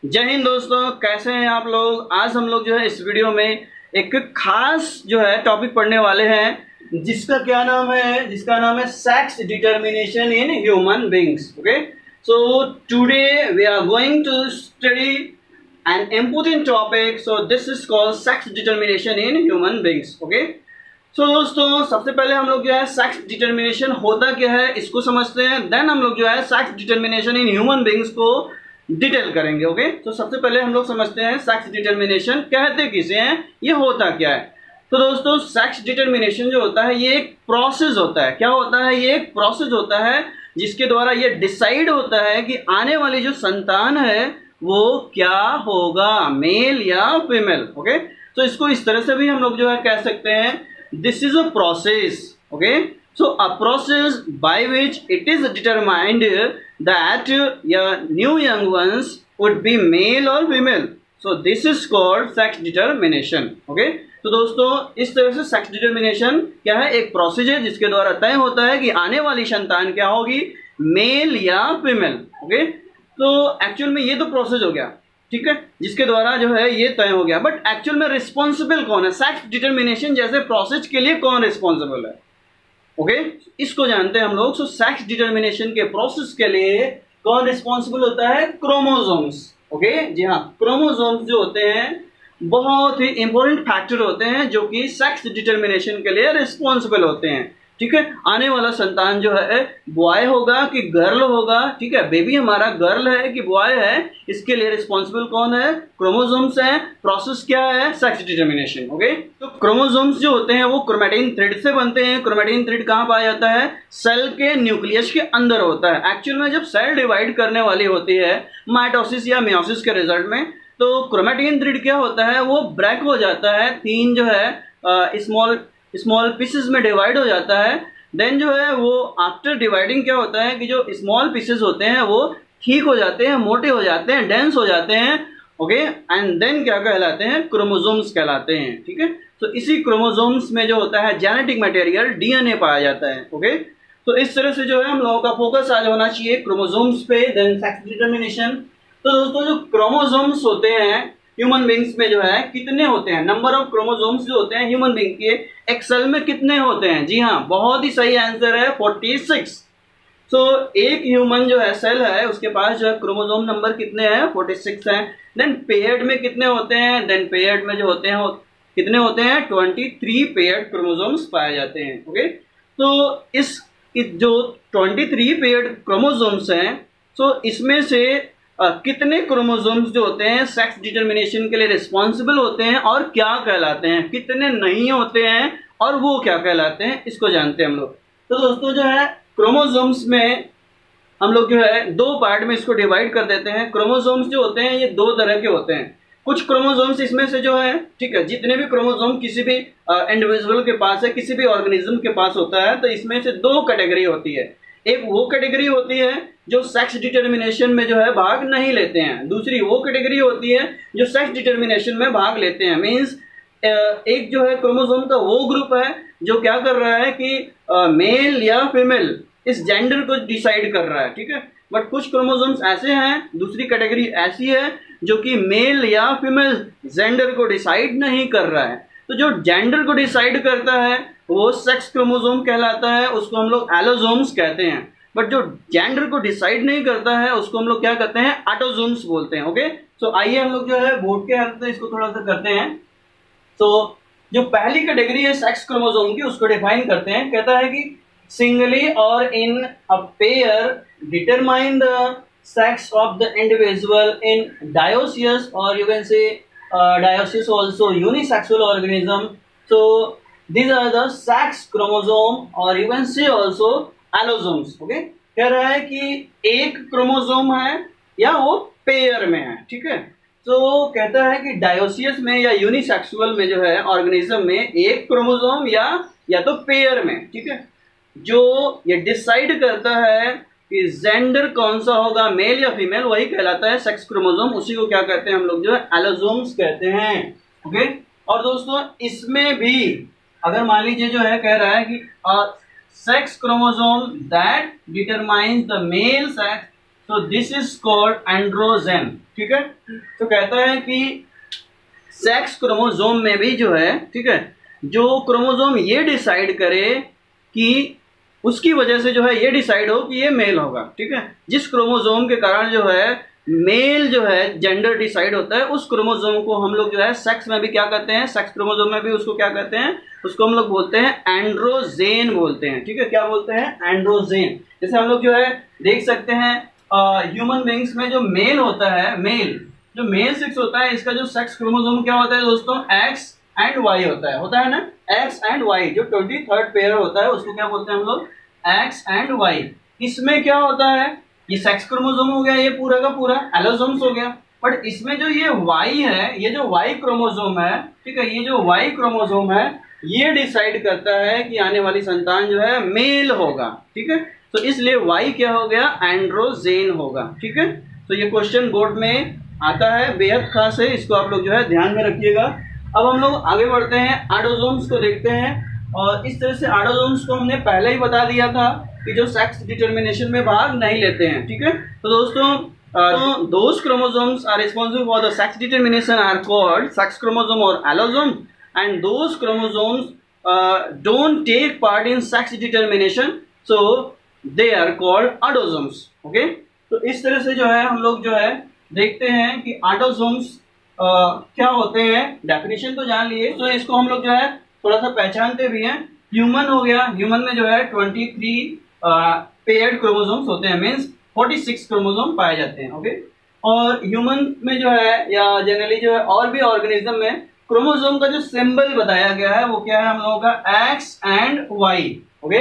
जय हिंद दोस्तों, कैसे हैं आप लोग। आज हम लोग जो है इस वीडियो में एक खास जो है टॉपिक पढ़ने वाले हैं जिसका नाम है sex determination in human beings. Okay, so today we are going to study an important topic. So this is called sex determination in human beings. Okay, so दोस्तों सबसे पहले हम लोग जो है सेक्स डिटर्मिनेशन होता क्या है इसको समझते हैं। देन हम लोग जो है sex determination in human beings को डिटेल करेंगे। ओके, तो सबसे पहले हम लोग समझते हैं सेक्स डिटर्मिनेशन कहते किसे हैं, ये होता क्या है। तो दोस्तों सेक्स डिटर्मिनेशन जो होता है ये एक प्रोसेस होता है। क्या होता है, ये एक प्रोसेस होता है जिसके द्वारा ये डिसाइड होता है कि आने वाली जो संतान है वो क्या होगा, मेल या फीमेल। ओके, तो इसको इस तरह से भी हम लोग जो है कह सकते हैं, this is a process. Okay, so a process by which it is determined that your new young ones would be male or female. So this is called sex determination. Okay, तो दोस्तों इस तरह से सेक्स डिटर्मिनेशन क्या है, एक process है जिसके द्वारा तय होता है कि आने वाली संतान क्या होगी, मेल या फीमेल। ओके, तो एक्चुअल में ये तो प्रोसेस हो गया, ठीक है, जिसके द्वारा जो है ये तय हो गया। बट एक्चुअल में रिस्पॉन्सिबल कौन है, सेक्स डिटर्मिनेशन जैसे प्रोसेस के लिए कौन रिस्पॉन्सिबल है। ओके, इसको जानते हैं हम लोग। सो सेक्स डिटर्मिनेशन के प्रोसेस के लिए कौन रिस्पॉन्सिबल होता है, क्रोमोसोम्स। ओके, जी हाँ, क्रोमोसोम्स जो होते हैं बहुत ही इंपॉर्टेंट फैक्टर होते हैं जो कि सेक्स डिटर्मिनेशन के लिए रिस्पॉन्सिबल होते हैं। ठीक है, आने वाला संतान जो है बॉय होगा कि गर्ल होगा, ठीक है, बेबी हमारा गर्ल है कि बॉय है, इसके लिए रिस्पॉन्सिबल कौन है, क्रोमोसोम्स है। प्रोसेस क्या है, सेक्स डिटर्मिनेशन। ओके, तो क्रोमोसोम्स जो होते हैं वो क्रोमैटिन थ्रेड से बनते हैं। क्रोमैटिन थ्रेड कहाँ पाया जाता है, सेल के न्यूक्लियस के अंदर होता है। एक्चुअल में जब सेल डिवाइड करने वाली होती है माइटोसिस या मियोसिस के रिजल्ट में, तो क्रोमैटिन थ्रेड क्या होता है, वो ब्रेक हो जाता है, तीन जो है स्मॉल पीसेस में डिवाइड हो जाता है। देन जो है वो आफ्टर डिवाइडिंग क्या होता है कि जो स्मॉल पीसेस होते हैं वो ठीक हो जाते हैं, मोटे हो जाते हैं, डेंस हो जाते हैं। ओके, एंड देन क्या कहलाते हैं, क्रोमोसोम्स कहलाते हैं। ठीक है, तो इसी क्रोमोसोम्स में जो होता है जेनेटिक मटेरियल डीएनए पाया जाता है। ओके, तो इस तरह से जो है हम लोगों का फोकस आज होना चाहिए क्रोमोसोम्स पे, देन सेक्स डिटर्मिनेशन। तो दोस्तों जो क्रोमोसोम्स होते हैं ह्यूमन बींग्स में जो है कितने होते हैं, नंबर ऑफ क्रोमोसोम्स जो होते हैं ह्यूमन बींग के एक सेल में कितने होते हैं। जी हाँ, बहुत ही सही आंसर है 46। सो एक ह्यूमन जो है सेल है उसके पास जो है क्रोमोसोम नंबर कितने हैं, 46 हैं। देन पेयर्ड में कितने होते हैं, देन पेयर्ड में जो होते हैं कितने होते हैं, 23 पेयर्ड क्रोमोसोम्स पाए जाते हैं। ओके, तो इस जो 23 पेयर्ड क्रोमोसोम्स हैं, सो इसमें से कितने क्रोमोसोम्स जो होते हैं सेक्स डिटर्मिनेशन के लिए रिस्पॉन्सिबल होते हैं और क्या कहलाते हैं, कितने नहीं होते हैं और वो क्या कहलाते हैं, इसको जानते हैं हम लोग। तो दोस्तों जो है क्रोमोसोम्स में हम लोग जो है दो पार्ट में इसको डिवाइड कर देते हैं। क्रोमोसोम्स जो होते हैं ये दो तरह के होते हैं। कुछ क्रोमोसोम्स इसमें से जो है, ठीक है, जितने भी क्रोमोसोम किसी भी इंडिविजुअल के पास है, किसी भी ऑर्गेनिज्म के पास होता है, तो इसमें से दो कैटेगरी होती है। एक वो कैटेगरी होती है जो सेक्स डिटर्मिनेशन में जो है भाग नहीं लेते हैं, दूसरी वो कैटेगरी होती है जो सेक्स डिटर्मिनेशन में भाग लेते हैं। मींस एक जो है क्रोमोसोम का वो ग्रुप है जो क्या कर रहा है कि मेल या फीमेल इस जेंडर को डिसाइड कर रहा है। ठीक है, बट कुछ क्रोमोसोम्स ऐसे हैं, दूसरी कैटेगरी ऐसी है जो कि मेल या फीमेल जेंडर को डिसाइड नहीं कर रहा है। तो जो जेंडर को डिसाइड करता है वो सेक्स क्रोमोसोम कहलाता है, उसको हम लोग एलोसोम्स कहते हैं। बट जो जेंडर को डिसाइड नहीं करता है उसको हम लोग क्या कहते हैं, ऑटोसोम्स बोलते हैं। ओके, सो आइए हम लोग जो है बोर्ड के हेल्प से इसको थोड़ा सा करते हैं। तो जो पहली कैटेगरी है सेक्स क्रोमोसोम की उसको डिफाइन करते हैं। कहता है कि सिंगली और in a pair determine the sex of the individual in dioecious और you can say dioecious also unisexual organism. So these are the sex chromosome और you can say also allosomes। Okay, कह रहा है कि एक chromosome है या वो पेयर में है। ठीक है, तो कहता है कि डायोसियस में या यूनिसेक्सुअल में जो है ऑर्गेनिज्म में एक क्रोमोसोम या तो पेयर में, ठीक है, जो ये डिसाइड करता है कि जेंडर कौन सा होगा, मेल या फीमेल, वही कहलाता है सेक्स क्रोमोसोम। उसी को क्या कहते हैं हम लोग जो है एलोसोम्स कहते हैं। ओके, और दोस्तों इसमें भी अगर मान लीजिए जो है कह रहा है कि sex chromosome that determines the male sex, तो दिस इज कॉल्ड एंड्रोजन, ठीक है। तो कहता है कि सेक्स क्रोमोसोम में भी जो है, ठीक है, जो क्रोमोसोम ये डिसाइड करे कि उसकी वजह से जो है ये डिसाइड हो कि ये मेल होगा, ठीक है। जिस क्रोमोसोम के कारण जो है मेल जो है जेंडर डिसाइड होता है, उस क्रोमोसोम को हम लोग जो है सेक्स में भी क्या कहते हैं, सेक्स क्रोमोसोम में भी उसको क्या कहते हैं, उसको हम लोग बोलते हैं एंड्रोजेन बोलते हैं, ठीक है। क्या बोलते हैं, एंड्रोजेन। जैसे हम लोग जो है देख सकते हैं ह्यूमन बींग्स में जो मेल होता है, जो मेल सेक्स होता है, इसका जो सेक्स क्रोमोसोम क्या होता है दोस्तों, एक्स एंड वाई होता है ना, एक्स एंड वाई। जो 23rd पेयर होता है उसको क्या बोलते हैं हम लोग, एक्स एंड वाई। इसमें क्या होता है, ये सेक्स क्रोमोसोम हो गया, ये पूरा का पूरा एलोसोम्स हो गया। बट इसमें जो ये वाई है, ये जो वाई क्रोमोसोम है, ठीक है, ये जो वाई क्रोमोसोम है ये डिसाइड करता है कि आने वाली संतान जो है मेल होगा, ठीक है। तो इसलिए वाई क्या हो गया, एंड्रोजेन होगा, ठीक है। तो ये क्वेश्चन बोर्ड में आता है, बेहद खास है, इसको आप लोग जो है ध्यान में रखिएगा। अब हम लोग आगे बढ़ते हैं, ऑटोसोम्स को देखते हैं। और इस तरह से ऑटोसोम्स को हमने पहले ही बता दिया था कि जो सेक्स डिटर्मिनेशन में भाग नहीं लेते हैं, ठीक है। तो दोस्तों those chromosomes are responsible for the sex determination are called sex chromosome और allosome, and those chromosomes don't take part in sex determination, so they are called autosomes, okay. तो इस तरह से जो है हम लोग जो है देखते हैं कि ऑटोसोम्स क्या होते हैं। डेफिनेशन तो जान लिए, तो इसको हम लोग जो है थोड़ा सा पहचानते भी हैं। ह्यूमन हो गया, ह्यूमन में जो है 23 पेयर्ड क्रोमोसोम्स होते हैं, मीन्स 46 क्रोमोसोम पाए जाते हैं, ओके। और ह्यूमन में जो है या जनरली जो है और भी ऑर्गेनिज्म में क्रोमोसोम का जो सिंबल बताया गया है वो क्या है हम लोगों का, x and y, okay,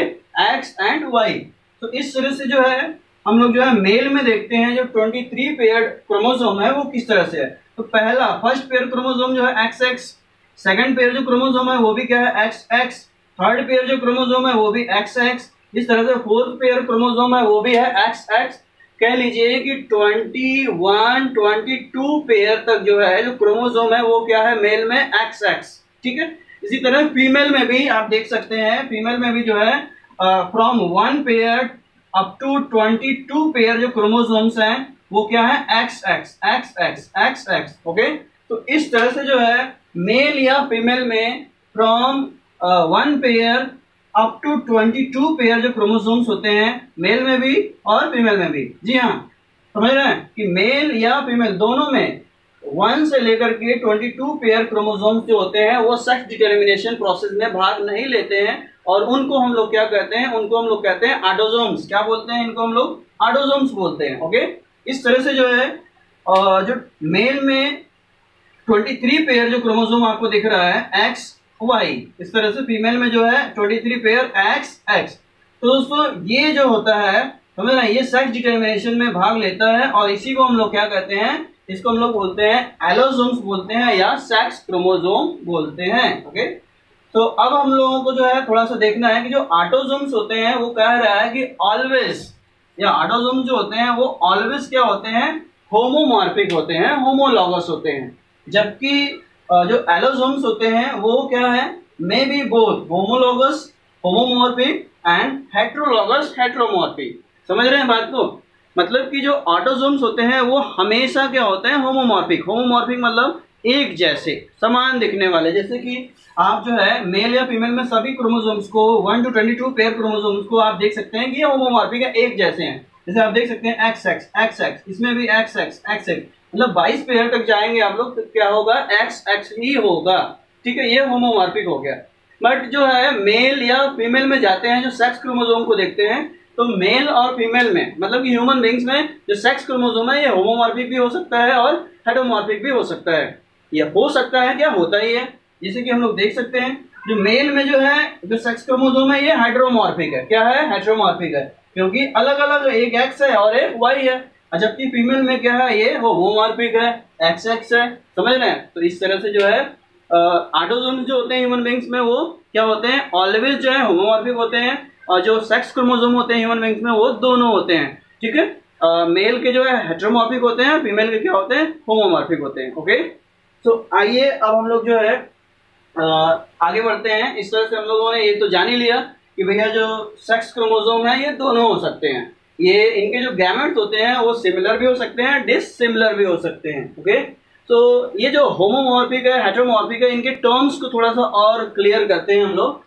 x and y. तो इस तरह से जो है हम लोग जो है मेल में देखते हैं जो 23 पेयर्ड क्रोमोसोम है वो किस तरह से है। तो पहला फर्स्ट पेयर क्रोमोसोम जो है एक्स एक्स, सेकंड पेयर जो क्रोमोसोम है वो भी क्या है, एक्स एक्स, थर्ड पेयर जो क्रोमोसोम है वो भी एक्स एक्स, इस तरह से फोर्थ पेयर क्रोमोसोम है वो भी है एक्स एक्स। कह लीजिए कि 21 22 पेयर तक जो है जो क्रोमोसोम है वो क्या है, मेल में एक्स एक्स, ठीक है। इसी तरह फीमेल में भी आप देख सकते हैं, फीमेल में भी जो है from 1 pair up to 22 pair जो क्रोमोसोम्स हैं वो क्या है, x x x x x x, okay. तो इस तरह से जो है मेल या फीमेल में from 1 pair up to 22 pair जो क्रोमोसोम्स होते हैं, मेल में भी और फीमेल में भी। जी हाँ, समझ रहे हैं कि मेल या फीमेल दोनों में 1 से लेकर के 22 पेयर क्रोमोसोम्स जो होते हैं वो सेक्स डिटर्मिनेशन प्रोसेस में भाग नहीं लेते हैं, और उनको हम लोग क्या कहते हैं, उनको हम लोग कहते हैं ऑटोसोम्स। क्या बोलते हैं इनको, हम लोग ऑटोसोम्स बोलते हैं, ओके। इस तरह से जो है जो मेल में 23 पेयर जो क्रोमोसोम आपको दिख रहा है एक्स वाई, इस तरह से फीमेल में जो है 23 पेयर एक्स एक्स। तो दोस्तों ये जो होता है समझ रहे हैं, ये सेक्स डिटर्मिनेशन में भाग लेता है, और इसी को हम लोग क्या कहते हैं, इसको हम लोग बोलते हैं एलोसोम्स बोलते हैं या सेक्स क्रोमोसोम बोलते हैं, ओके। तो अब हम लोगों को जो है थोड़ा सा देखना है कि जो ऑटोसोम्स होते हैं वो कह रहा है कि ऑलवेज, या ऑटोसोम्स जो होते हैं वो ऑलवेज क्या होते हैं, होमोमॉर्फिक होते हैं, होमोलॉगस होते हैं। जबकि जो एलोसोम्स होते हैं वो क्या है, may be both homologous homomorphic and heterologous heteromorphic. समझ रहे हैं बात को, मतलब कि जो ऑटोसोम्स होते हैं वो हमेशा क्या होते हैं, होमोमॉर्फिक। होमोमॉर्फिक मतलब एक जैसे, समान दिखने वाले। जैसे कि आप जो है मेल या फीमेल में सभी क्रोमोसोम्स को 1 to 22 पेयर क्रोमोसोम्स को आप देख सकते हैं कि ये होमोमॉर्फिक है, एक जैसे हैं। जैसे आप देख सकते हैं एक्स एक्स एक्स एक्स, इसमें भी एक्स एक्स एक्स एक्स, मतलब 22 पेयर तक जाएंगे आप लोग तो क्या होगा, एक्स एक्स ही होगा, ठीक है। ये होमोमॉर्फिक हो गया। बट जो है मेल या फीमेल में जाते हैं, जो सेक्स क्रोमोसोम को देखते हैं, तो मेल और फीमेल में मतलब कि ह्यूमन बींग्स में जो सेक्स क्रोमोसोम है ये होमोमॉर्फिक भी हो सकता है और हेटेरोमॉर्फिक भी हो सकता है। ये हो सकता है, क्या होता ही है। जैसे कि हम लोग देख सकते हैं जो मेल में जो है जो सेक्स क्रोमोसोम है ये हेटेरोमॉर्फिक है। क्या है, हेटेरोमॉर्फिक है, क्योंकि अलग अलग एक एक्स है और एक वाई है। जबकि फीमेल में क्या है, ये होमोमॉर्फिक है, एक्स एक्स है। समझ रहे हैं। तो इस तरह से जो है ऑटोसोम्स जो होते हैं ह्यूमन बींग्स में वो क्या होते हैं, ऑलवेज जो है होमोमॉर्फिक होते हैं, और जो सेक्स क्रोमोसोम होते हैं ह्यूमन बींग्स में वो दोनों होते हैं, ठीक है। मेल के जो है हेटेरोमॉर्फिक होते हैं, फीमेल के क्या होते हैं, होमोमॉर्फिक होते हैं, ओके। तो आइए अब हम लोग जो है आगे बढ़ते हैं। इस तरह से हम लोगों ने ये तो जान ही लिया कि भैया जो सेक्स क्रोमोसोम है ये दोनों हो सकते हैं। ये इनके जो गैमेट्स होते हैं वो सिमिलर भी हो सकते हैं, डिसिमिलर भी हो सकते हैं। ओके, तो ये जो होमोमॉर्फिक है, हेटेरोमॉर्फिक है, इनके टर्म्स को थोड़ा सा और क्लियर करते हैं हम लोग।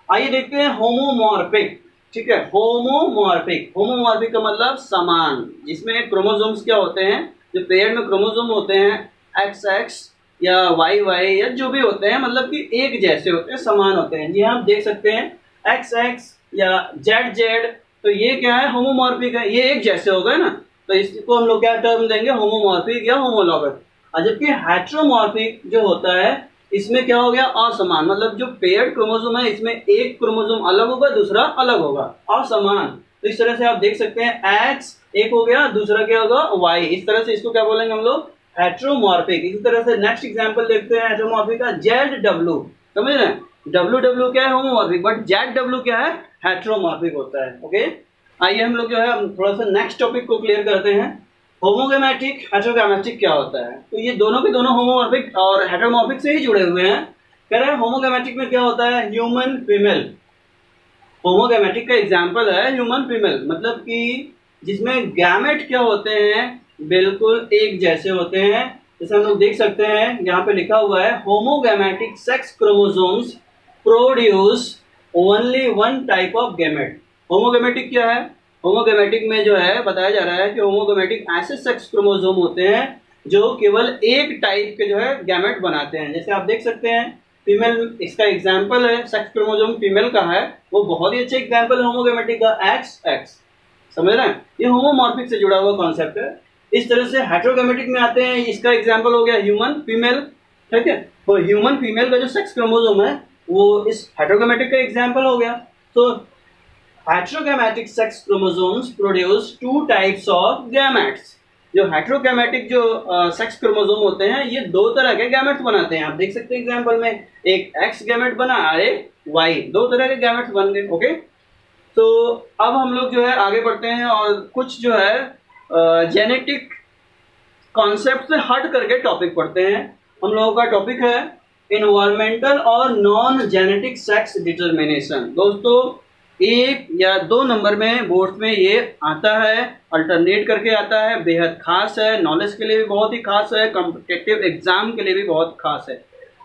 आइए देखते हैं होमोमॉर्फिक। ठीक है, होमोमॉर्फिक, होमोमॉर्फिक का मतलब समान, जिसमें क्रोमोसोम्स क्या होते हैं, जो पेयर में क्रोमोसोम होते हैं XX या YY या जो भी होते हैं, मतलब कि एक जैसे होते हैं, समान होते हैं। जी आप देख सकते हैं XX या ZZ, तो ये क्या है, होमोमॉर्फिक है, ये एक जैसे हो गए ना, तो इसको हम लोग क्या टर्म देंगे, होमोमॉर्फिक या होमोलॉगस। जबकि हेटेरोमॉर्फिक जो होता है, इसमें क्या हो गया, असमान, मतलब जो पेयर्ड क्रोमोसोम है इसमें एक क्रोमोसोम अलग होगा, दूसरा अलग होगा, असमान। तो इस तरह से आप देख सकते हैं X एक हो गया, दूसरा क्या होगा Y, इस तरह से इसको क्या बोलेंगे हम लोग, हेटेरोमॉर्फिक। इसी तरह से नेक्स्ट एग्जांपल देखते हैं हेटेरोमॉर्फिक का, ZW, समझ रहे हैं, WW क्या है, होमोमॉर्फिक, बट ZW क्या है, हेटेरोमॉर्फिक होता है। ओके, आइए हम लोग जो है थोड़ा सा नेक्स्ट टॉपिक को क्लियर करते हैं। होमोगैमेटिक, हेटेरोगैमेटिक क्या होता है, तो ये दोनों के दोनों होमोमॉर्फिक और हेटेरोमॉर्फिक से ही जुड़े हुए हैं। कह रहे हैं होमोगैमेटिक में क्या होता है, ह्यूमन फीमेल। होमोगैमेटिक का एग्जांपल है ह्यूमन फीमेल, मतलब कि जिसमें गैमेट क्या होते हैं, बिल्कुल एक जैसे होते हैं। जैसे हम लोग देख सकते हैं यहाँ पे लिखा हुआ है, homogametic sex chromosomes produce only one type of gamete. Homogametic क्या है, होमोगैमेटिक में जो है बताया जा रहा है कि होमोगैमेटिक ऐसे सेक्स क्रोमोसोम होते हैं जो केवल एक टाइप के जो है गैमेट बनाते हैं। जैसे आप देख सकते हैं फीमेल, इसका एग्जांपल है, सेक्स क्रोमोसोम फीमेल का है, वो बहुत ही अच्छा एग्जांपल है होमोगैमेटिक का, XX, समझ रहे हैं, ये होमोमॉर्फिक से जुड़ा हुआ कॉन्सेप्ट है। इस तरह से हेटेरोगैमेटिक में आते हैं, इसका एग्जांपल हो गया ह्यूमन फीमेल। ठीक है, तो ह्यूमन फीमेल का जो सेक्स क्रोमोसोम है वो इस हेटेरोगैमेटिक का एग्जांपल हो गया। तो heterogametic sex chromosomes produce two types of gametes. जो हेटेरोगैमेटिक जो सेक्स क्रोमोसोम होते हैं, ये दो तरह के गैमेट्स बनाते हैं। आप देख सकते हैं एग्जांपल में, एक X गैमेट बना और एक Y, दो तरह के गैमेट्स बन गए। ओके, तो अब हम लोग जो है आगे बढ़ते हैं और कुछ जो है जेनेटिक कॉन्सेप्ट से हट करके टॉपिक पढ़ते हैं। हम लोगों का टॉपिक है एनवायरमेंटल और नॉन जेनेटिक सेक्स डिटर्मिनेशन। दोस्तों, एक या दो नंबर में बोर्ड में ये आता है, अल्टरनेट करके आता है, बेहद खास है, नॉलेज के लिए भी बहुत ही खास है, कॉम्पिटिटिव एग्जाम के लिए भी बहुत खास है।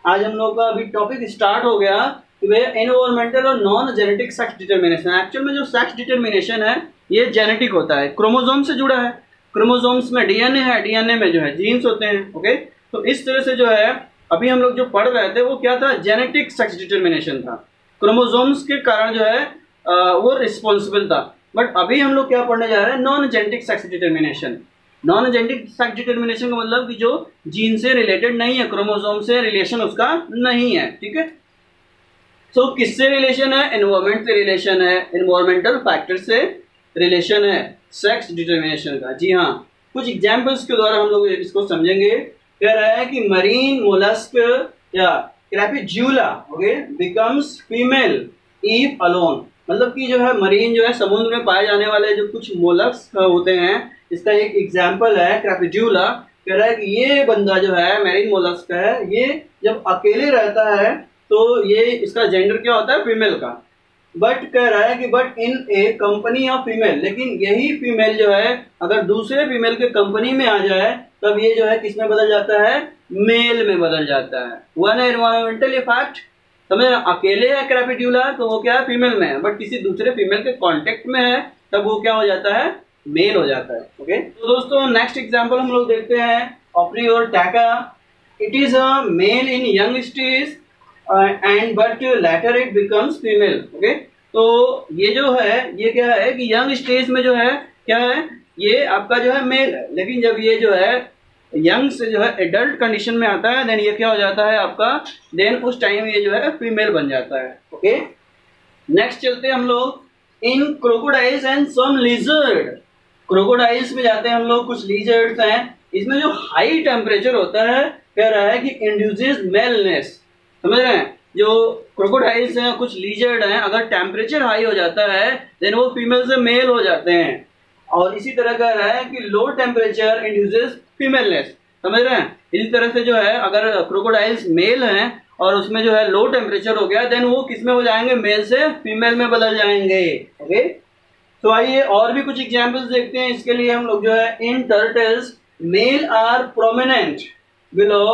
आज हम लोग का अभी टॉपिक स्टार्ट हो गया कि एनवायरमेंटल और non genetic sex determination. Actual में जो सेक्स डिटर्मिनेशन है ये जेनेटिक होता है, क्रोमोसोम से जुड़ा है, क्रोमोसोम्स में डीएनए है, डीएनए में जो है जीन्स होते हैं। ओके, तो इस तरह से जो है अभी हम लोग जो पढ़ रहे थे वो क्या था, जेनेटिक सेक्स डिटर्मिनेशन था, क्रोमोसोम्स के कारण जो है वो रिस्पॉन्सिबल था। बट अभी हम लोग क्या पढ़ने जा रहे हैं, non genetic sex determination. Non genetic sex determination का मतलब कि जो जीन से रिलेटेड नहीं है, क्रोमोसोम से रिलेशन उसका नहीं है। ठीक है, तो किससे रिलेशन है, एनवायरमेंट से रिलेशन है, एनवायरमेंटल फैक्टर से रिलेशन है सेक्स डिटर्मिनेशन का। जी हाँ, कुछ एग्जांपल्स के द्वारा हम लोग इसको समझेंगे। कह रहा है कि मरीन मोलस्क या Crepidula okay becomes female if alone, मतलब कि जो है मरीन जो है समुद्र में पाए जाने वाले जो कुछ मोलस्क होते हैं, इसका एक एग्जांपल है क्रैपिड्यूला। कह रहा है कि ये बंदा जो है मैरीन मोलस्क है, ये जब अकेले रहता है तो ये इसका जेंडर क्या होता है, फीमेल का। बट कह रहा है कि but in A company of female, लेकिन यही फीमेल जो है अगर दूसरे फीमेल के कंपनी में आ जाए तब ये जो है किस में बदल जाता है, मेल में बदल जाता है। वन एनवायरमेंटल इफेक्ट, समझ, अकेले है क्रैपिड्यूला तो वो क्या है, फीमेल में है, बट किसी दूसरे फीमेल के कांटेक्ट में है तब वो क्या हो जाता है, मेल हो जाता है। ओके, तो दोस्तों नेक्स्ट एग्जांपल हम लोग देखते हैं, ophryotrocha. It is a male in young stage and but later it becomes female. Okay, तो ये जो है ये क्या है कि यंग स्टेज में जो है क्या है, ये आपका जो है मेल है, लेकिन जब ये जो है यंग से जो है एडल्ट कंडीशन में आता है देन ये क्या हो जाता है आपका, देन उस टाइम ये जो है फीमेल बन जाता है। ओके, नेक्स्ट चलते हैं हम लोग in crocodiles and some lizard. Crocodiles में जाते हैं हम लोग, कुछ लिजर्ड्स हैं, इसमें जो हाई टेम्परेचर होता है कह रहा है कि इंड्यूसेस मेलनेस। समझ रहे हैं, जो क्रोकोडाइल्स हैं कुछ लिजर्ड हैं, अगर टेम्परेचर हाई हो जाता है देन वो फीमेल से मेल हो जाते हैं। और इसी तरह कह रहा है कि लो टेम्परेचर इंड्यूसेस फीमेलनेस। समझ रहे हैं, इसी तरह से जो है अगर क्रोकोडाइल्स मेल हैं और उसमें जो है लो टेम्परेचर हो गया देन वो किस में हो जाएंगे, मेल से फीमेल में बदल जाएंगे। ओके, तो आइए और भी कुछ एग्जांपल्स देखते हैं। इसके लिए हम लोग जो है in turtles male are prominent below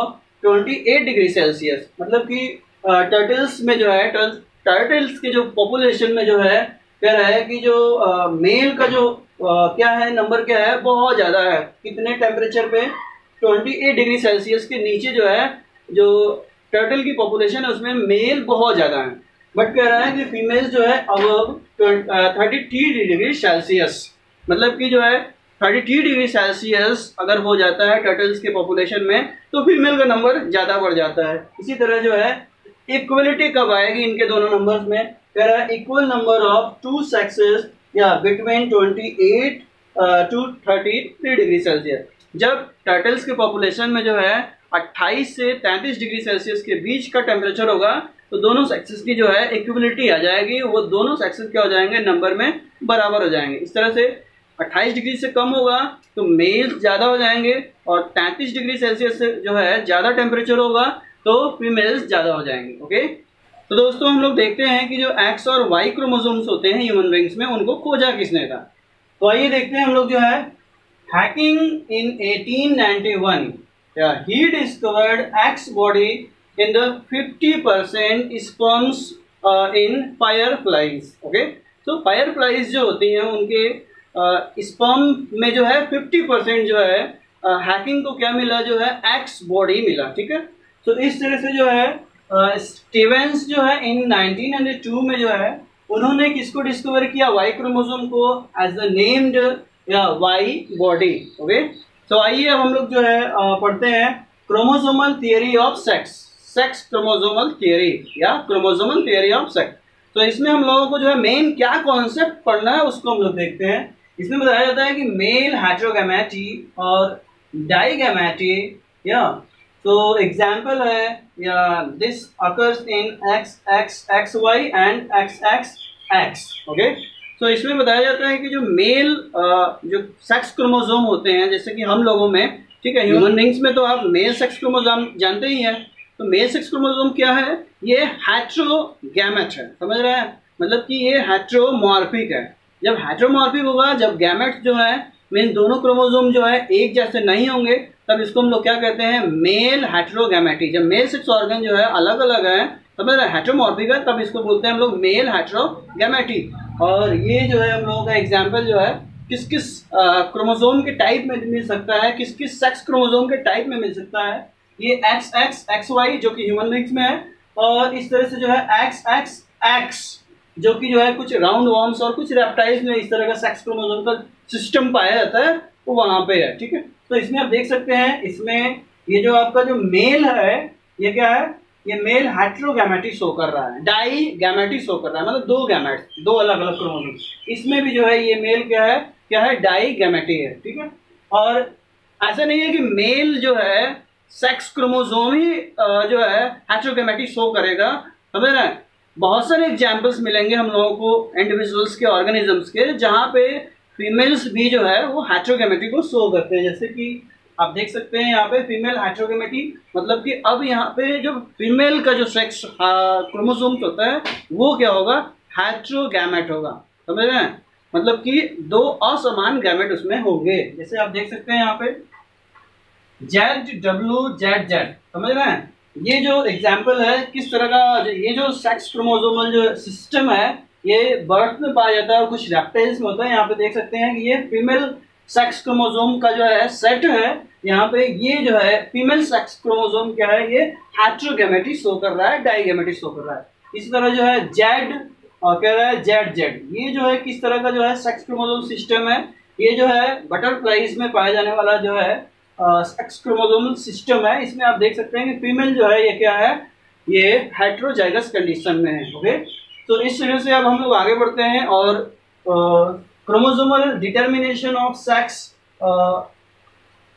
28 degree Celsius, मतलब कि टर्टल्स में जो है टर्टल्स के जो पॉपुलेशन में जो है कह रहा है कि जो मेल का जो क्या है नंबर क्या है बहुत ज़्यादा है। कितने टेम्परेचर पे? 28 डिग्री सेल्सियस के नीचे जो है जो टर्टल की पॉपुलेशन है उसमें मेल बहुत ज़्यादा है। बट कह रहा है कि फीमेल जो है अबव 33 डिग्री सेल्सियस, मतलब कि जो है 33 डिग्री सेल्सियस अगर हो जाता है टर्टल्स के पॉपुलेशन में तो फीमेल का नंबर ज़्यादा बढ़ जाता है। इसी तरह जो है इक्वलिटी कब आएगी इनके दोनों नंबर्स में? कह रहा है equal number of two sexes या बिटवीन 28 टू 33 डिग्री सेल्सियस। जब टर्टल्स के पॉपुलेशन में जो है 28 से 33 डिग्री सेल्सियस के बीच का टेम्परेचर होगा तो दोनों सेक्सेस की जो है इक्वलिटी आ जाएगी, वो दोनों सेक्सेस क्या हो जाएंगे नंबर में बराबर हो जाएंगे। इस तरह से 28 डिग्री से कम होगा तो मेल ज़्यादा हो जाएंगे और 33 डिग्री सेल्सियस से जो है ज़्यादा टेम्परेचर होगा तो फीमेल्स ज़्यादा हो जाएंगे। ओके, तो दोस्तों हम लोग देखते हैं कि जो एक्स और वाई क्रोमोसोम्स होते हैं ह्यूमन बीइंग्स में उनको खोजा किसने था। तो आइए देखते हैं हम लोग जो है hacking in 1891 he discovered X body in the 50% sperms in fireflies। Okay, तो fireflies जो होती हैं उनके स्पर्म में जो है 50% जो है हैकिंग को क्या मिला जो है X बॉडी मिला। ठीक है, तो इस तरह से जो है स्टीवेंस जो है इन 1902 में जो है उन्होंने किसको डिस्कवर किया? वाई क्रोमोसोम को एज द नेम्ड या वाई बॉडी। ओके, तो आइए अब हम लोग जो है पढ़ते हैं chromosomal theory of sex, sex chromosomal theory या क्रोमोसोमल थियरी ऑफ सेक्स। तो इसमें हम लोगों को जो है मेन क्या कॉन्सेप्ट पढ़ना है उसको हम लोग देखते हैं। इसमें बताया जाता है कि मेल हेटेरोगैमेटी और डाइगैमेटी या तो एग्जाम्पल है या this occurs in XXXY and XXX। Okay, तो इसमें बताया जाता है कि जो मेल जो सेक्स क्रोमोसोम होते हैं जैसे कि हम लोगों में, ठीक है, ह्यूमन बीइंग्स में तो आप मेल सेक्स क्रोमोसोम जानते ही हैं। तो मेल सेक्स क्रोमोसोम क्या है? ये हेटेरोगैमेट है, समझ रहे हैं, मतलब कि ये हेटेरोमॉर्फिक है। जब हेटेरोमॉर्फिक होगा, जब गैमेट जो है मीन दोनों क्रोमोसोम जो है एक जैसे नहीं होंगे तब इसको हम लोग क्या कहते हैं? Mail heterogamety. जब मेल सेक्स ऑर्गन जो है अलग अलग है, समझ रहे हैं, हेटेरोमॉर्फिक है, तब इसको बोलते हैं हम लोग मेल हेटेरोगैमेटी। और ये जो है हम लोगों का एग्जाम्पल जो है किस किस क्रोमोसोम के टाइप में मिल सकता है, किस किस सेक्स क्रोमोसोम के टाइप में मिल सकता है। ये XXXY जो कि ह्यूमन बीइंग्स में है और इस तरह से जो है XXX जो कि जो है कुछ राउंड वॉर्म्स और कुछ रेप्टाइल्स में इस तरह का सेक्स क्रोमोसोम का सिस्टम पाया जाता है, वो वहां पे है। ठीक है, तो इसमें आप देख सकते हैं इसमें ये जो आपका जो मेल है ये क्या है? ये मेल हेटेरोगैमेटी शो कर रहा है, डाई गैमेटी शो कर रहा है, मतलब दो गैमेट, दो अलग अलग क्रोमोसोम। इसमें भी जो है ये मेल क्या है? डाई गैमेटी है। ठीक है, और ऐसा नहीं है कि मेल जो है सेक्स क्रोमोसोम ही जो है हेटेरोगैमेटी शो करेगा, समझ रहे हैं। बहुत सारे एग्जाम्पल्स मिलेंगे हम लोगों को इंडिविजुअल्स के, ऑर्गेनिजम्स के, जहाँ पे फीमेल्स भी जो है वो हेटेरोगैमेटी को शो करते हैं। जैसे कि आप देख सकते हैं यहाँ पे फीमेल हेटेरोगैमेटी, मतलब कि अब यहाँ पे जो फीमेल का जो सेक्स क्रोमोसोम्स होता है वो क्या होगा? हेटेरोगैमेट होगा, समझ रहे हैं, मतलब कि दो असमान गैमेट उसमें होंगे। जैसे आप देख सकते हैं यहाँ पे ZWZZ, समझ रहे हैं। ये जो एग्जाम्पल है किस तरह का, ये जो सेक्स क्रोमोसोमल जो सिस्टम है ये बर्ड में पाया जाता है और कुछ रेप्टाइल्स में होता है। यहाँ पे देख सकते हैं कि ये फीमेल सेक्स क्रोमोसोम का जो है सेट है, यहाँ पे ये जो है फीमेल सेक्स क्रोमोसोम क्या है? ये हेटेरोगैमेटी शो कर रहा है, डाइगैमेटी शो कर रहा है। इसी तरह जो है जेड और कह रहा है ZZ, ये जो है किस तरह का जो है सेक्स क्रोमोसोम सिस्टम है? ये जो है बटरफ्लाइज में पाया जाने वाला जो है सेक्स क्रोमोसोमल सिस्टम है। इसमें आप देख सकते हैं कि फीमेल जो है ये क्या है? ये हेटेरोजाइगस कंडीशन में है। ओके, तो इस तरह से अब हम लोग आगे बढ़ते हैं और chromosomal determination of sex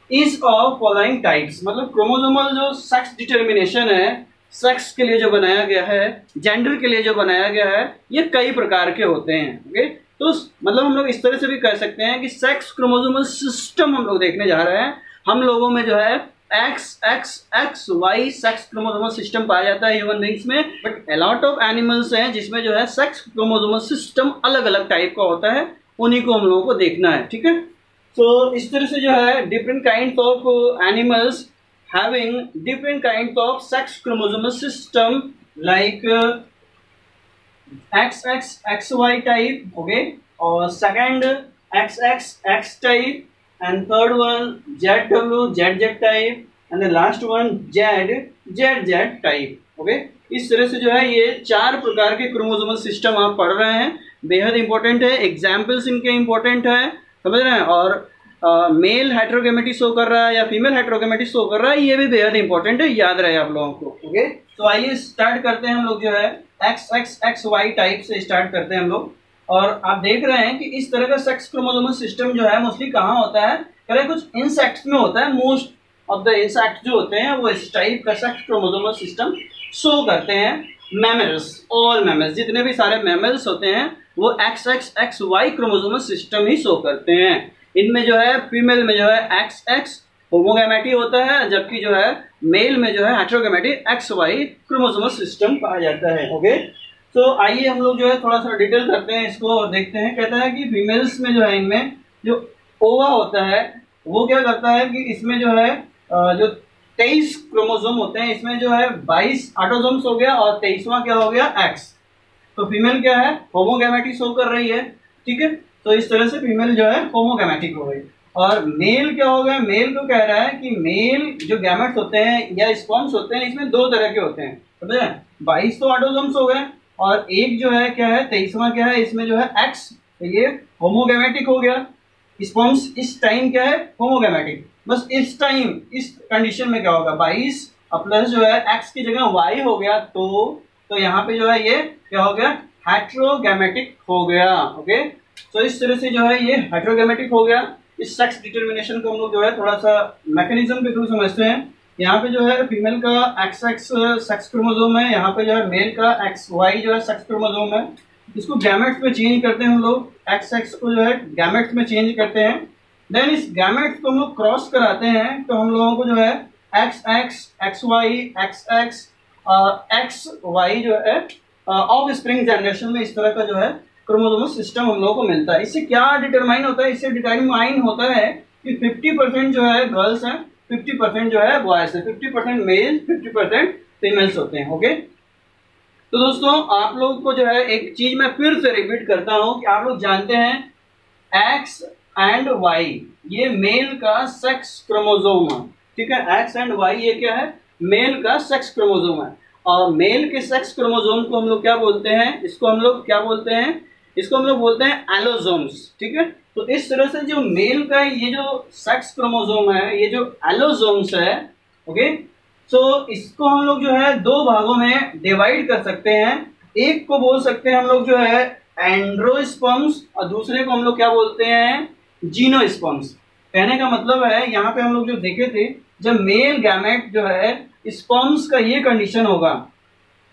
is of following types, मतलब क्रोमोसोमल जो सेक्स डिटर्मिनेशन है, सेक्स के लिए जो बनाया गया है, जेंडर के लिए जो बनाया गया है, ये कई प्रकार के होते हैं। ओके, तो मतलब हम लोग इस तरह से भी कह सकते हैं कि सेक्स क्रोमोसोमल सिस्टम हम लोग देखने जा रहे हैं। हम लोगों में जो है XXXY सेक्स क्रोमोसोमल सिस्टम पाया जाता है ह्यूमन बीइंग्स में, बट अलॉट ऑफ एनिमल्स हैं जिसमें जो है सेक्स क्रोमोसोमल सिस्टम अलग अलग टाइप का होता है उन्हीं को हम लोगों को देखना है, ठीक है। तो इस तरह से जो है different kind of animals having different kind of sex chromosomal system like XX XY type, okay, or second XX X type, and third one ZW ZZ type, and the last one ZZ type, okay। इस तरह से जो है ये 4 प्रकार के chromosomal system आप पढ़ रहे हैं, बेहद इंपॉर्टेंट है, एग्जाम्पल्स इनके इंपॉर्टेंट है, समझ रहे हैं। और मेल हेट्रोगेमेटी शो कर रहा है या फीमेल हेट्रोगेमेटी शो कर रहा है, ये भी बेहद इंपॉर्टेंट है, याद रहे आप लोगों को, ओके। तो आइए स्टार्ट करते हैं हम लोग जो है XXXY टाइप से स्टार्ट करते हैं हम लोग। और आप देख रहे हैं कि इस तरह का सेक्स क्रोमोसोमल सिस्टम जो है मोस्टली कहाँ होता है, करें कुछ इंसेक्ट्स में होता है। मोस्ट ऑफ द इंसेक्ट जो होते हैं वो इस टाइप का सेक्स क्रोमोसोमल सिस्टम शो करते हैं। मैमल्स, ऑल मैमल्स, जितने भी सारे मैमल्स होते हैं वो XXXY क्रोमोसोमल सिस्टम ही शो करते हैं। इनमें जो है फीमेल में जो है XX होमोगैमेटी होता है, जबकि जो है मेल में जो है हेट्रोगैमेटी XY क्रोमोसोमल सिस्टम पाया जाता है, ओके। तो आइए हम लोग जो है थोड़ा सा डिटेल करते हैं इसको और देखते हैं। कहता है कि फीमेल्स में जो है इनमें जो ओवा होता है वो क्या करता है कि इसमें जो है जो 23 क्रोमोसोम होते हैं, इसमें जो है 22 ऑटोसोम्स हो गया और 23वां क्या हो गया X। तो फीमेल क्या है, होमोगैमेटी शो कर रही है, ठीक है। तो इस तरह से फीमेल जो है होमोगैमेटिक हो गई। और मेल क्या हो गया, मेल को कह रहा है कि मेल जो गैमेट्स होते हैं या स्पर्म्स होते हैं इसमें 2 तरह के होते हैं, समझे। 22 तो ऑटोसोम्स हो गए और एक जो है क्या है 23वां क्या है, इसमें जो है X, तो ये होमोगैमेटिक हो गया। स्पर्म्स इस टाइम क्या है, होमोगैमेटिक। बस इस टाइम इस कंडीशन में क्या होगा, 22 प्लस जो है X की जगह Y हो गया, तो यहाँ पे जो है ये क्या हो गया, हेट्रोगैमेटिक हो गया, ओके। तो इस तरह से जो है ये हेट्रोगैमेटिक हो गया। इस सेक्स डिटर्मिनेशन को हम लोग जो है थोड़ा सा मैकेनिज्म के थ्रू समझते हैं। यहाँ पे जो है फीमेल का XX सेक्स क्रोमोसोम है, यहाँ पे जो है मेल का XY जो है सेक्स क्रोमोसोम है। इसको गैमेट्स में चेंज करते हैं हम लोग, XX को जो है गैमेट्स में चेंज करते हैं। देन इस गैमेट्स को हम लोग क्रॉस कराते हैं, तो हम लोगों को जो है XX XY XX XY जो है ऑफ स्प्रिंग जनरेशन में इस तरह का जो है क्रोमोसोमल सिस्टम हम लोगों को मिलता है। इससे क्या डिटरमाइन होता है, इससे डिटरमाइन होता है कि 50% जो है गर्ल्स हैं, 50% जो है बॉयज है, 50% मेल 50% फीमेल्स होते हैं, ओके। तो दोस्तों आप लोग को जो है एक चीज मैं फिर से रिपीट करता हूं कि आप लोग जानते हैं X एंड Y ये मेल का सेक्स क्रोमोसोम है, ठीक है। X एंड Y ये क्या है, मेल का सेक्स क्रोमोसोम है। और मेल के सेक्स क्रोमोसोम को हम लोग क्या बोलते हैं, इसको हम लोग क्या बोलते हैं, इसको हम लोग बोलते हैं एलोसोम्स, ठीक है। तो इस तरह से जो मेल का ये जो सेक्स क्रोमोसोम है, ये जो एलोसोम्स है, ओके, तो इसको हम लोग जो है 2 भागों में डिवाइड कर सकते हैं। एक को बोल सकते हैं हम लोग जो है एंड्रोस्पर्म्स और दूसरे को हम लोग क्या बोलते हैं, जीनोस्पर्म्स। कहने का मतलब है यहाँ पे हम लोग जो देखे थे, जब मेल गैमेट जो है स्पर्म्स का ये कंडीशन होगा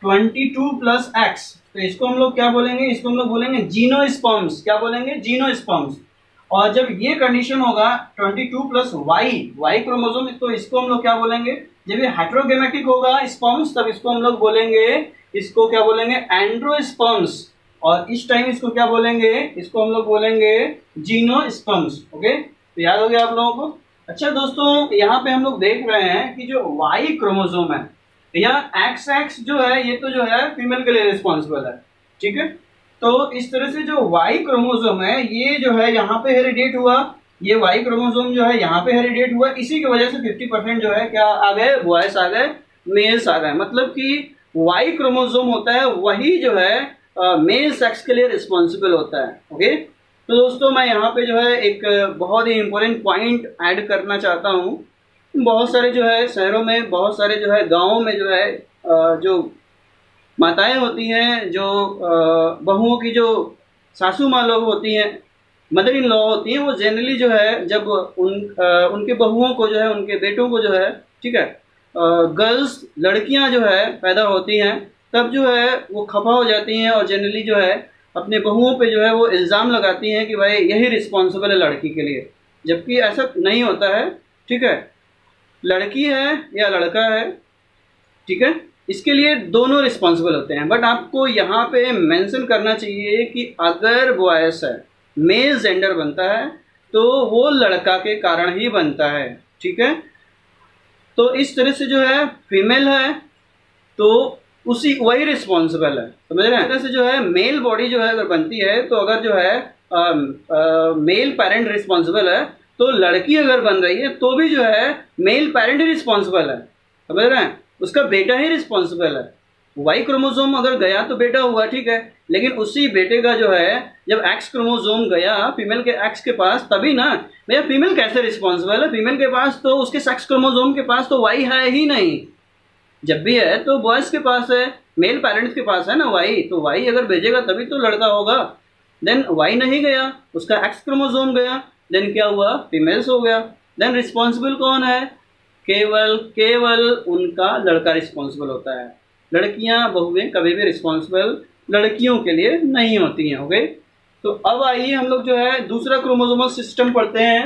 22 प्लस X, तो इसको हम लोग क्या बोलेंगे, इसको हम लोग बोलेंगे जीनोस्पर्म्स। क्या बोलेंगे, जीनोस्पर्म्स। और जब ये कंडीशन होगा 22 प्लस Y क्रोमोसोम, तो इसको हम लोग क्या बोलेंगे, जब ये हेट्रोगैमेटिक होगा स्पर्म्स, तब इसको हम लोग बोलेंगे, इसको क्या बोलेंगे, एंड्रोस्पर्म्स। और इस टाइम इसको क्या बोलेंगे, इसको हम लोग बोलेंगे जीनोस्पर्म्स, ओके। तो याद हो गया आप लोगों को। अच्छा दोस्तों, यहाँ पे हम लोग देख रहे हैं कि जो Y क्रोमोसोम है या XX जो है, ये तो जो है फीमेल के लिए रिस्पॉन्सिबल है, ठीक है। तो इस तरह से जो Y क्रोमोसोम है ये जो है यहाँ पे हेरिडेट हुआ, ये Y क्रोमोसोम जो है यहाँ पे हेरिडेट हुआ, इसी की वजह से 50% जो है क्या आ गए, बॉयज आ गए, मेल्स आ गए। मतलब कि Y क्रोमोसोम होता है वही जो है मेल सेक्स के लिए रिस्पॉन्सिबल होता है, ओके। तो दोस्तों मैं यहाँ पे जो है एक बहुत ही इंपॉर्टेंट पॉइंट ऐड करना चाहता हूँ। बहुत सारे जो है शहरों में, बहुत सारे जो है गाँव में जो है जो माताएं होती हैं, जो बहुओं की जो सासू माँ लोग होती हैं, मदर इन लॉ होती हैं, वो जनरली जो है जब उनके बहुओं को जो है, उनके बेटों को जो है, ठीक है, गर्ल्स लड़कियां जो है पैदा होती हैं, तब जो है वो खफा हो जाती हैं और जनरली जो है अपने बहुओं पे जो है वो इल्ज़ाम लगाती हैं कि भाई यही रिस्पॉन्सिबल है लड़की के लिए, जबकि ऐसा नहीं होता है, ठीक है। लड़की है या लड़का है, ठीक है, इसके लिए दोनों रिस्पॉन्सिबल होते हैं। बट आपको यहाँ पे मेंशन करना चाहिए कि अगर बॉयस है, मेल जेंडर बनता है तो वो लड़का के कारण ही बनता है, ठीक है। तो इस तरह से जो है फीमेल है तो उसी वही रिस्पॉन्सिबल है, समझ रहे हैं। इस तरह से जो है मेल बॉडी जो है अगर बनती है तो अगर जो है मेल पेरेंट रिस्पॉन्सिबल है तो लड़की अगर बन रही है तो भी जो है मेल पेरेंट ही रिस्पॉन्सिबल है, समझ रहे हैं। उसका बेटा ही रिस्पॉन्सिबल है। वाई क्रोमोसोम अगर गया तो बेटा हुआ, ठीक है, लेकिन उसी बेटे का जो है जब एक्स क्रोमोसोम गया फीमेल के एक्स के पास तभी ना, भैया फीमेल कैसे रिस्पॉन्सिबल है, फीमेल के पास तो उसके सेक्स क्रोमोसोम के पास तो वाई है ही नहीं। जब भी है तो बॉयज के पास है, मेल पेरेंट्स के पास है ना वाई, तो वाई अगर भेजेगा तभी तो लड़का होगा। देन वाई नहीं गया, उसका एक्स क्रोमोसोम गया, देन क्या हुआ, फीमेल्स हो गया। देन रिस्पॉन्सिबल कौन है, केवल उनका लड़का रिस्पॉन्सिबल होता है। लड़कियां बहुएं कभी भी रिस्पॉन्सिबल लड़कियों के लिए नहीं होती हैं, ओके। तो अब आइए हम लोग जो है दूसरा क्रोमोसोमल सिस्टम पढ़ते हैं,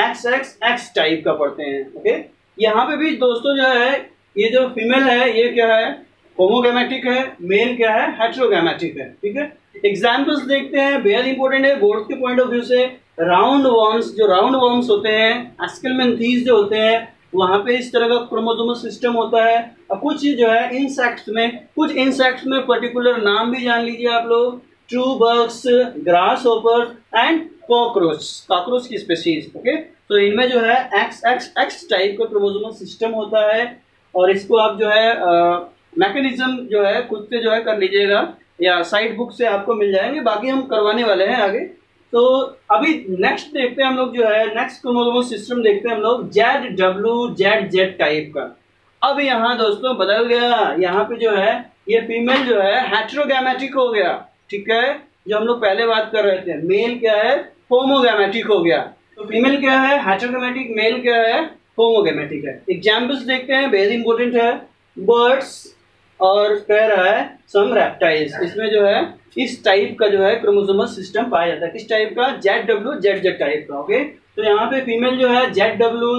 एक्स टाइप का पढ़ते हैं, ओके। यहाँ पे भी दोस्तों जो है ये जो फीमेल है ये क्या है, होमोगैमेटिक है, मेल क्या है, हेटेरोगैमेटिक है, ठीक है। एग्जाम्पल्स देखते हैं, बेहद इंपॉर्टेंट है बोर्ड के पॉइंट ऑफ व्यू से। राउंड वर्म्स होते हैं, एस्केलमेंथीज जो होते हैं वहां पे इस तरह का क्रोमोसोमल सिस्टम होता है। और कुछ जो है कुछ इंसेक्ट्स में पर्टिकुलर नाम भी जान लीजिए आप लोग, true bugs, grass hopper and cockroach की स्पेसीज, ओके। तो इनमें जो है एक्स टाइप का क्रोमोसोमल सिस्टम होता है और इसको आप जो है मैकेनिज्म जो है खुद से जो है कर लीजिएगा या साइड बुक से आपको मिल जाएंगे, बाकी हम करवाने वाले हैं आगे। तो अभी नेक्स्ट देखते हैं हम लोग जो है नेक्स्ट क्रोमोसोमल सिस्टम देखते हैं हम लोग ZZ टाइप का। अब यहाँ दोस्तों बदल गया, यहाँ पे जो है ये फीमेल जो है हेटेरोगैमेटिक हो गया, ठीक है। जो हम लोग पहले बात कर रहे थे मेल क्या है, होमोगैमेटिक हो गया। तो फीमेल क्या है हेटेरोगैमेटिक, मेल क्या है होमोगैमेटिक है। एग्जाम्पल्स देखते हैं, बेहद इंपॉर्टेंट है, बर्ड्स और कह रहा है सम रेप्टाइल्स। इसमें जो है इस टाइप का जो है क्रोमोसोमल सिस्टम पाया जाता है, किस टाइप का, ZZ टाइप का, ओके। तो यहाँ पे फीमेल जो है ZW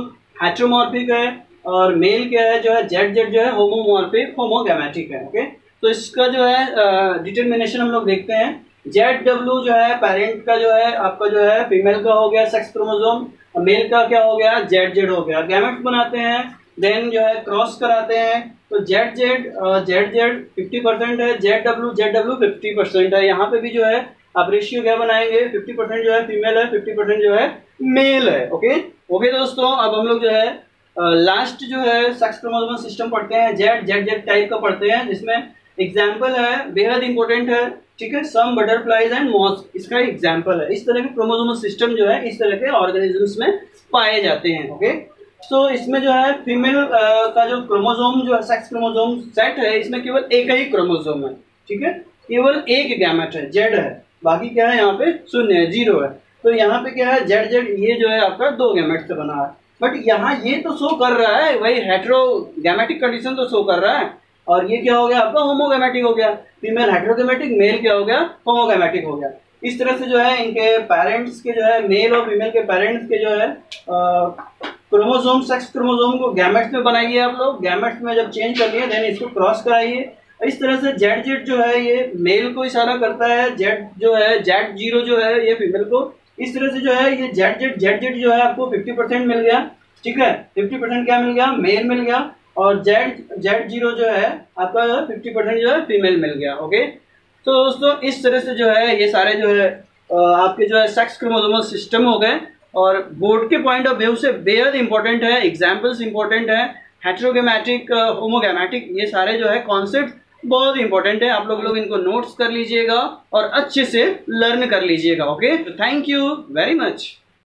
हेटेरोमॉर्फिक है और मेल क्या है जो है ZZ जो है होमोमॉर्फिक होमोगैमेटिक है, ओके। तो इसका जो है डिटर्मिनेशन हम लोग देखते हैं। ZW जो है पेरेंट का जो है आपका जो है फीमेल का हो गया सेक्स क्रोमोसोम, मेल का क्या हो गया ZZ हो गया। गैमेट्स बनाते हैं, देन जो है क्रॉस कराते हैं, तो ZZ 50% है, ZW 50% है। यहाँ पे भी जो है आप रेशियो क्या बनाएंगे, 50% जो है फीमेल है, 50% जो है मेल है, ओके। दोस्तों अब हम लोग जो है लास्ट जो है सेक्स क्रोमोसोमल सिस्टम पढ़ते हैं, ZZ टाइप का पढ़ते हैं, जिसमें एग्जाम्पल है बेहद इंपॉर्टेंट है, ठीक है, सम बटरफ्लाइज एंड मॉथ्स इसका एग्जाम्पल है। इस तरह के क्रोमोसोमल सिस्टम जो है इस तरह के ऑर्गेनिजम्स में पाए जाते हैं, ओके। तो इसमें जो है फीमेल का जो क्रोमोसोम जो है सेक्स क्रोमोसोम सेट है, इसमें केवल एक ही क्रोमोसोम है, ठीक है, केवल एक गैमेट है, Z है, बाकी क्या है यहाँ पे शून्य है, 0 है। तो यहाँ पे क्या है ZZ ये जो है आपका 2 गैमेट से बना है, बट यहाँ ये तो शो कर रहा है वही हेटेरोगैमेटिक कंडीशन तो शो कर रहा है, और ये क्या हो गया आपका होमोगैमेटिक हो गया। फीमेल हेटेरोगैमेटिक, मेल क्या हो गया होमोगैमेटिक हो गया। इस तरह से जो है इनके पेरेंट्स के जो है मेल और फीमेल के पेरेंट्स के जो है क्रोमोसोम सेक्स क्रोमोसोम को गैमेट्स में बनाइए आप लोग, गैमेट्स में जब चेंज कर लिए देन इसको क्रॉस कराइए। इस तरह से ZZ जो है ये मेल को इशारा करता है, Z जो है Z0 जो है ये फीमेल को। इस तरह से जो है ये ZZ जो है आपको 50% मिल गया, ठीक है, 50% क्या मिल गया, मेल मिल गया, और Z0 जो है आपका 50% जो है फीमेल मिल गया, ओके। तो दोस्तों इस तरह से जो है ये सारे जो है आपके जो है सेक्स क्रोमोसोमल सिस्टम हो गए, और बोर्ड के पॉइंट ऑफ व्यू से बेहद इंपॉर्टेंट है, एग्जाम्पल्स इंपॉर्टेंट है, हेटेरोगैमेटिक होमोगैमेटिक ये सारे जो है कॉन्सेप्ट बहुत इंपॉर्टेंट है। आप लोग इनको नोट्स कर लीजिएगा और अच्छे से लर्न कर लीजिएगा, okay. Thank you very much.